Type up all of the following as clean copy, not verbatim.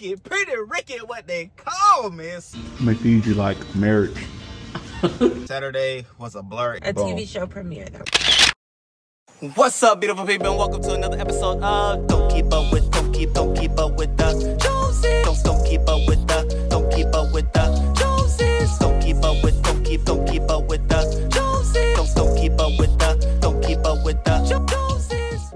Rickey, pretty Rickey, what they call me. May feed you like marriage. Saturday was a blur. A TV show premiere, though. What's up, beautiful people, and welcome to another episode of Don't Keep Up With the Joneses. Don't keep up with the Joneses. Don't keep up with the Joneses. Don't keep up with the Joneses. Don't keep up with the Joneses.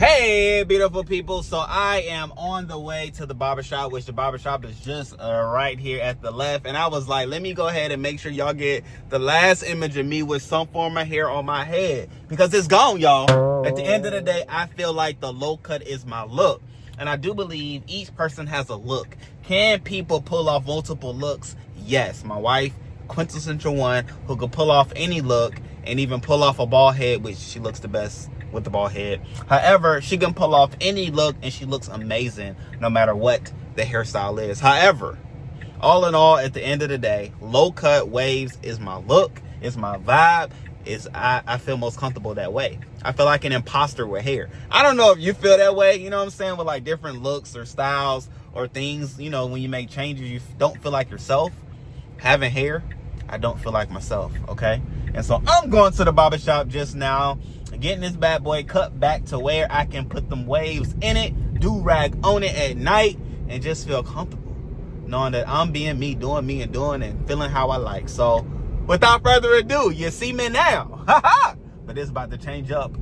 Hey, beautiful people. So I am on the way to the barbershop, which the barbershop is just right here at the left. And I was like, let me go ahead and make sure y'all get the last image of me with some form of hair on my head, because it's gone, y'all. At the end of the day, I feel like the low cut is my look. And I do believe each person has a look. Can people pull off multiple looks? Yes. My wife, quintessential one, who could pull off any look and even pull off a bald head, which she looks the best with the bald head. However, she can pull off any look and she looks amazing no matter what the hairstyle is. However, all in all, at the end of the day, low cut waves is my look, it's my vibe. I feel most comfortable that way. I feel like an imposter with hair. I don't know if you feel that way, you know what I'm saying, with like different looks or styles or things, you know, when you make changes, you don't feel like yourself. Having hair, I don't feel like myself, okay? And so I'm going to the barbershop just now, getting this bad boy cut back to where I can put them waves in it, do-rag on it at night, and just feel comfortable, knowing that I'm being me, doing me, and doing and feeling how I like. So without further ado, you see me now. Ha-ha! But it's about to change up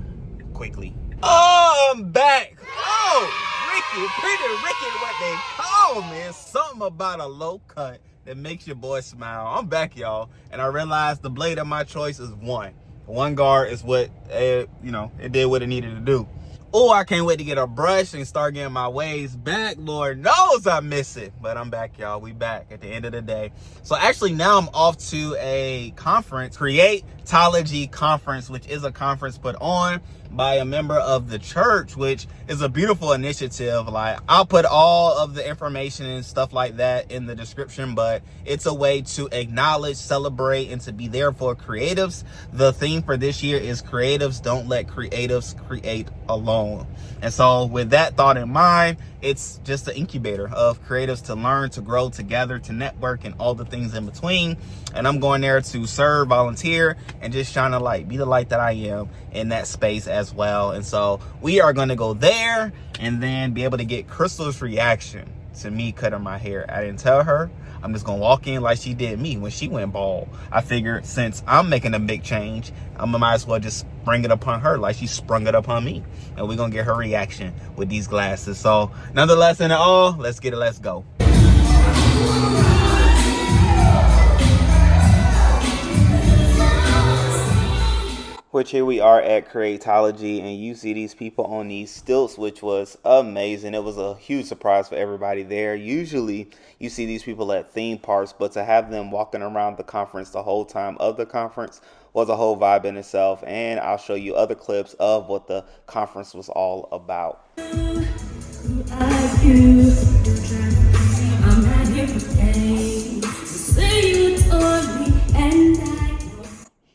quickly. Oh, I'm back. Oh, Rickey, pretty Rickey, what they call me. It's something about a low cut that makes your boy smile. I'm back, y'all. And I realized the blade of my choice is one guard is what, it did what it needed to do. Oh, I can't wait to get a brush and start getting my waves back. Lord knows I miss it. But I'm back, y'all. We back at the end of the day. So actually now I'm off to a conference, Creatology conference, which is a conference put on by a member of the church, which is a beautiful initiative. Like, I'll put all of the information and stuff like that in the description, but it's a way to acknowledge, celebrate, and to be there for creatives. The theme for this year is creatives don't let creatives create alone. And so with that thought in mind, it's just an incubator of creatives to learn, to grow together, to network, and all the things in between. And I'm going there to serve, volunteer, and just shine a light, be the light that I am in that space as well. And so we are going to go there and then be able to get Chrystle's reaction to me cutting my hair. I didn't tell her. I'm just gonna walk in like she did me when she went bald. I figured since I'm making a big change, I might as well just spring it upon her like she sprung it upon me. And we're gonna get her reaction with these glasses. So nonetheless, in it all, let's get it, let's go. Which here we are at Creatology, and you see these people on these stilts, which was amazing. It was a huge surprise for everybody there. Usually you see these people at theme parks, but to have them walking around the conference the whole time of the conference was a whole vibe in itself. And I'll show you other clips of what the conference was all about.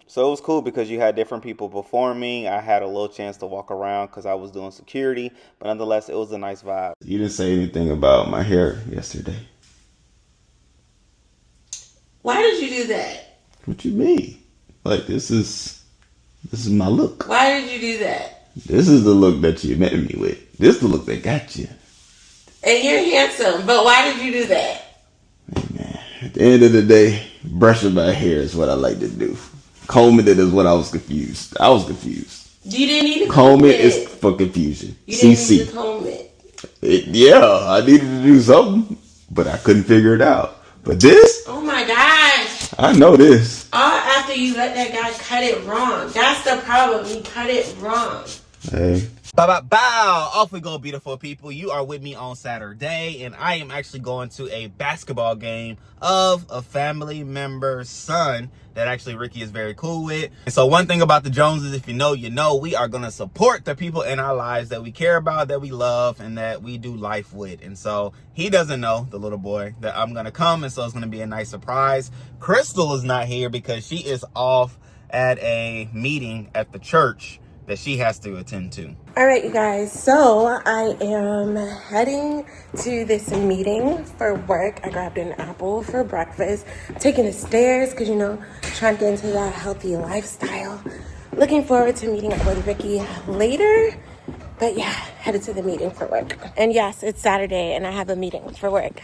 So it was cool because you had different people performing. I had a little chance to walk around because I was doing security, but nonetheless, it was a nice vibe. You didn't say anything about my hair yesterday. Why did you do that? What you mean? Like, this is my look. Why did you do that? This is the look that you met me with. This is the look that got you. And you're handsome, but why did you do that? Hey man, at the end of the day, brushing my hair is what I like to do. Combing it is what I was confused. You didn't need to comb it. Is for confusion. You didn't need to comb it. Yeah, I needed to do something, but I couldn't figure it out. But this? Oh my gosh. I know this. All after you let that guy cut it wrong. That's the problem. He cut it wrong. Hey. Bow. Off we go, beautiful people. You are with me on Saturday, and I am actually going to a basketball game of a family member's son that actually Rickey is very cool with. And so one thing about the Joneses, if you know, you know, we are going to support the people in our lives that we care about, that we love, and that we do life with. And so he doesn't know, the little boy, that I'm going to come, and so it's going to be a nice surprise. Chrystle is not here because she is off at a meeting at the church that she has to attend to. All right, you guys. So I am heading to this meeting for work. I grabbed an apple for breakfast. Taking the stairs because, you know, trying to get into that healthy lifestyle. Looking forward to meeting up with Rickey later. But yeah, headed to the meeting for work. And yes, it's Saturday and I have a meeting for work.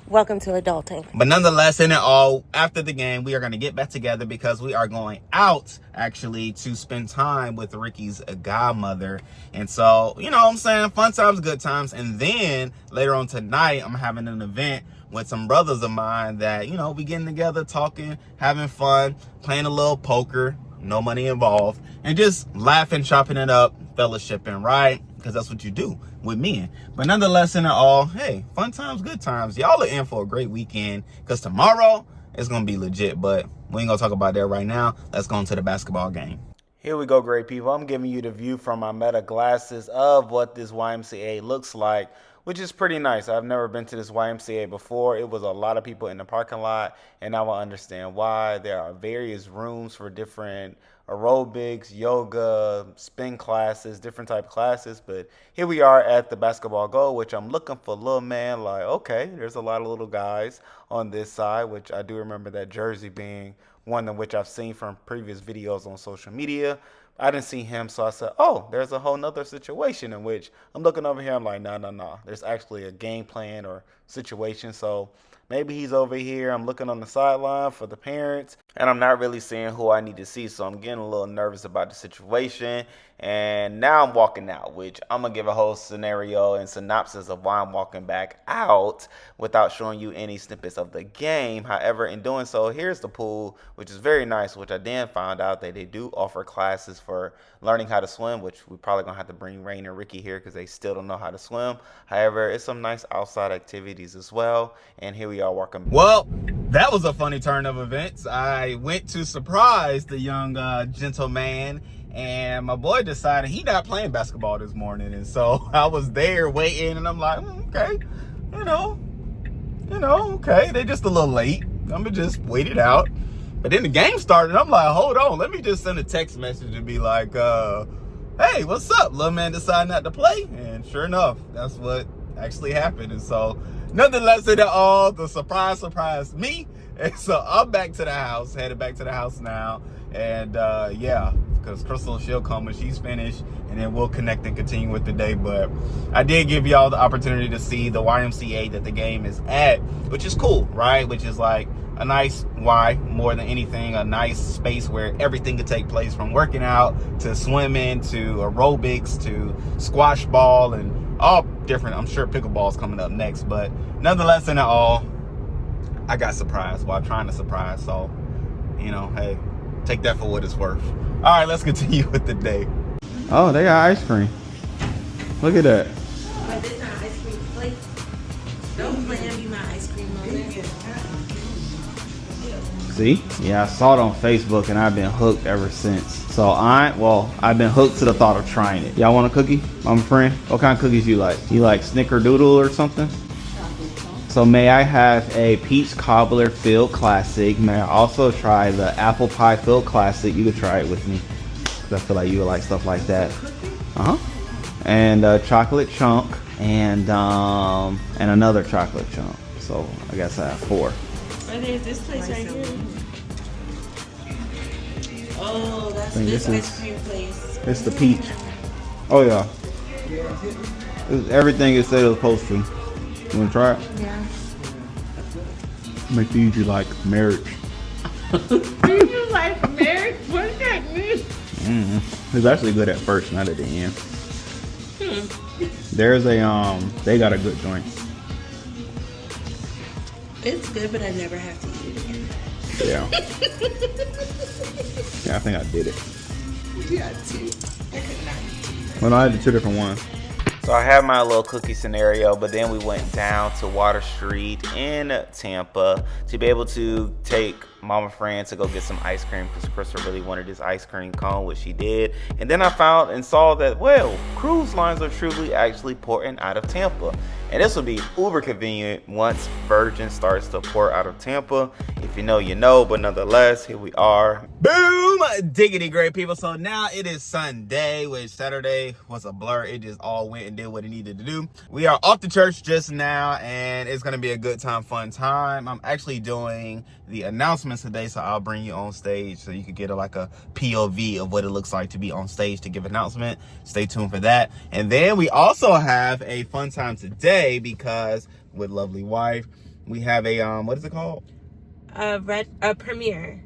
Welcome to adulting. But nonetheless, in it all, after the game, we are going to get back together because we are going out, actually, to spend time with Rickey's godmother. And so, you know what I'm saying? Fun times, good times. And then later on tonight, I'm having an event with some brothers of mine that, you know, we getting together, talking, having fun, playing a little poker, no money involved, and just laughing, chopping it up, fellowshipping, right? Because that's what you do with men. But nonetheless, in it all, hey, fun times, good times. Y'all are in for a great weekend because tomorrow it's going to be legit. But we ain't going to talk about that right now. Let's go into the basketball game. Here we go, great people. I'm giving you the view from my Meta glasses of what this YMCA looks like, which is pretty nice. I've never been to this YMCA before. It was a lot of people in the parking lot, and now I understand why. There are various rooms for different aerobics, yoga, spin classes, different type of classes. But here we are at the basketball goal, which I'm looking for little man. Like, okay, there's a lot of little guys on this side, which I do remember that jersey being one in which I've seen from previous videos on social media. I didn't see him, so I said, oh, there's a whole nother situation in which I'm looking over here. I'm like, no. There's actually a game plan or situation. So maybe he's over here. I'm looking on the sideline for the parents, and I'm not really seeing who I need to see. So I'm getting a little nervous about the situation. And now I'm walking out, which I'm going to give a whole scenario and synopsis of why I'm walking back out without showing you any snippets of the game. However, in doing so, here's the pool, which is very nice, which I then found out that they do offer classes for learning how to swim, which we probably going to have to bring Rain and Rickey here because they still don't know how to swim. However, it's some nice outside activities as well. And here we are walking. Well, that was a funny turn of events. I went to surprise the young gentleman, and my boy decided he not playing basketball this morning. And so I was there waiting, and I'm like, okay, you know, okay, they just a little late. I'm gonna just wait it out. But then the game started, and I'm like, hold on, let me just send a text message and be like, hey, what's up? Little man decided not to play. And sure enough, that's what actually happened. And so nonetheless, in it all, the surprise surprised me. And so I'm back to the house, headed back to the house now. And yeah, because Chrystle, she'll come when she's finished, and then we'll connect and continue with the day. But I did give y'all the opportunity to see the YMCA that the game is at, which is cool, right? Which is like a nice more than anything, a nice space where everything could take place, from working out to swimming to aerobics to squash ball and all different. I'm sure pickleball's coming up next, but nonetheless, in it all, I got surprised while trying to surprise. So, you know, hey, take that for what it's worth. All right, let's continue with the day. Oh, they got ice cream. Look at that. But this not ice cream plate. Don't plan be my ice cream moment. See? Yeah, I saw it on Facebook, and I've been hooked ever since. So I've been hooked to the thought of trying it. Y'all want a cookie, my friend? What kind of cookies you like? You like snickerdoodle or something? So may I have a peach cobbler filled classic? May I also try the apple pie filled classic? You could try it with me, because I feel like you would like stuff like that. And a chocolate chunk, and another chocolate chunk. So I guess I have 4. Oh, there's this place right here. Oh, that's this ice cream place. It's the peach. Oh yeah. It's everything it said it was supposed to. You wanna try it? Yeah. Make these you like marriage. You like marriage? What does that mean? It's actually good at first, not at the end. There's a they got a good joint. It's good, but I never have to eat it again. Yeah. Yeah, I think I did it. You got 2. I could not eat 2. Well, no, I did 2 different ones. So I had my little cookie scenario, but then we went down to Water Street in Tampa to be able to take mama friend to go get some ice cream because Chrystle really wanted this ice cream cone, which she did. And then I found and saw that, well, cruise lines are truly actually porting out of Tampa. And this will be uber convenient once Virgin starts to port out of Tampa. If you know, you know, but nonetheless, here we are. Boom! Diggity great people. So now it is Sunday, which Saturday was a blur. It just all went and did what it needed to do. We are off to church just now, and it's gonna be a good time, fun time. I'm actually doing the announcements today, so I'll bring you on stage so you can get like a POV of what it looks like to be on stage to give announcement. Stay tuned for that. And then we also have a fun time today because with lovely wife, we have a what is it called? A premiere.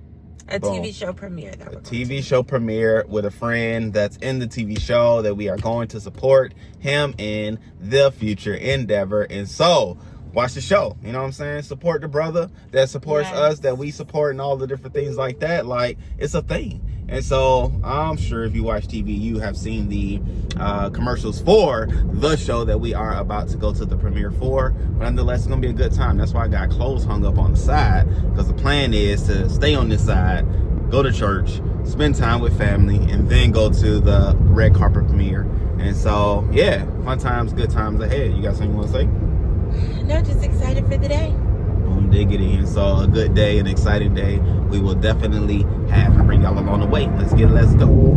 A Boom. TV show premiere. A TV show premiere with a friend that's in the TV show that we are going to support him in the future endeavor. And so watch the show, you know what I'm saying? Support the brother that supports us, that we support, and all the different things like that. Like, it's a thing. And so I'm sure if you watch TV, you have seen the commercials for the show that we are about to go to the premiere for. But nonetheless, it's gonna be a good time. That's why I got clothes hung up on the side, because the plan is to stay on this side, go to church, spend time with family, and then go to the red carpet premiere. And so, yeah, fun times, good times ahead. You got something you want to say? No, just excited for the day. Boom, diggity. And so a good day, an exciting day. We will definitely have and bring y'all along the way. Let's go.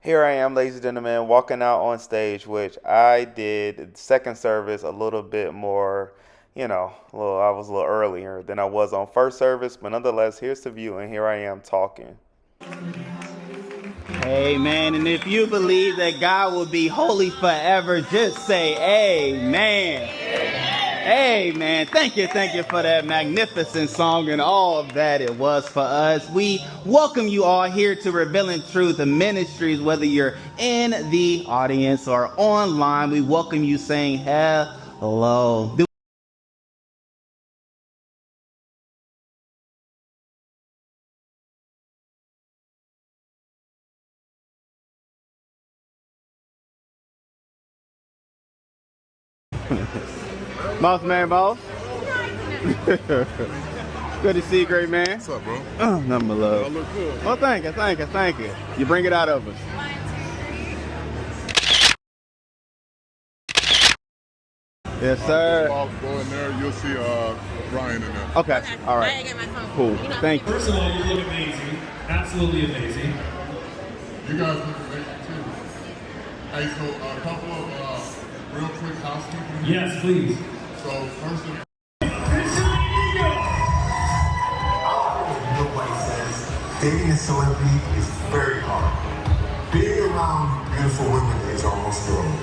Here I am, ladies and gentlemen, walking out on stage, which I did second service a little bit more, you know, I was a little earlier than I was on first service, but nonetheless, here's the view, and here I am talking. Hey, man, and if you believe that God will be holy forever, just say amen. Amen. Thank you for that magnificent song and all of that it was for us. We welcome you all here to Revealing Truth Ministries, whether you're in the audience or online. We welcome you saying hello. Boss man, boss. Good to see you, great man. What's up, bro? Nothing but love. I look good. Well, thank you. You bring it out of us. Yes, sir. Go in there, you'll see Brian in there. Okay, all right. I get my phone. Cool. Thank you. First of all, you look amazing. Absolutely amazing. You guys look amazing too. Hey, so a couple of real quick housekeeping. Yes, please. So first of Nobody says dating a celebrity is very hard. Being around beautiful women is almost normal.